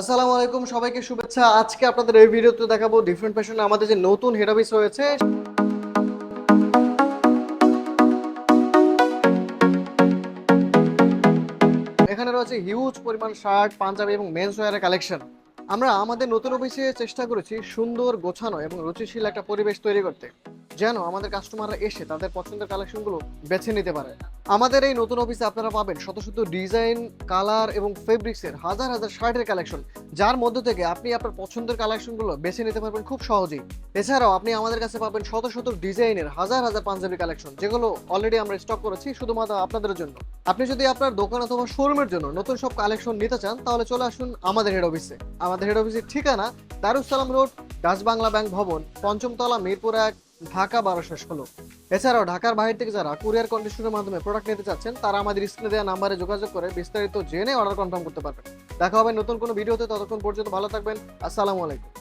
আসসালামু আলাইকুম, সবাইকে শুভেচ্ছা। আজকে আপনাদের এই ভিডিওতে দেখাবো ডিফারেন্ট ফ্যাশনে আমাদের যে নতুন হেড অফিস রয়েছে। এখানে রয়েছে হিউজ পরিমাণ শার্ট, পাঞ্জাবি এবং মেন্স ওয়্যারের কালেকশন। আমরা আমাদের নতুন অফিসে চেষ্টা করেছি সুন্দর, গোছানো এবং রুচিশীল একটা পরিবেশ তৈরি করতে, যেন আমাদের কাস্টমাররা এসে তাদের পছন্দের কালেকশনগুলো বেছে নিতে পারে। আমাদের এই নতুন অফিসে আপনারা পাবেন শত শত ডিজাইন, কালার এবং ফেব্রিক্সের হাজার হাজার শার্টের কালেকশন, যার মধ্য থেকে আপনি আপনার পছন্দের কালেকশনগুলো বেছে নিতে পারবেন খুব সহজেই। এছাড়াও আপনি আমাদের কাছে পাবেন শত শত ডিজাইনের হাজার হাজার পাঞ্জাবি কালেকশন, যেগুলো অলরেডি আমরা স্টক করেছি শুধুমাত্র আপনাদের জন্য। আপনি যদি আপনার দোকান অথবা শোরুমের জন্য নতুন সব কালেকশন নিতে চান, তাহলে চলে আসুন আমাদের হেড অফিসে। আমাদের হেড অফিসের ঠিকানা Darussalam road, Dutch Bangla bank ভবন, পঞ্চম তলা, মিরপুর 1, ঢাকা 1216। এছাড়াও ঢাকার বাইরে থেকে যারা কুরিয়ার কন্ডিশনের মাধ্যমে প্রোডাক্ট নিতে চাচ্ছেন, তারা আমাদের স্ক্রিনে দেওয়া নাম্বারে যোগাযোগ করে বিস্তারিত জেনে অর্ডার কনফার্ম করতে পারবেন। দেখা হবে নতুন কোনো ভিডিওতে, ততক্ষণ পর্যন্ত ভালো থাকবেন। আসসালামু আলাইকুম।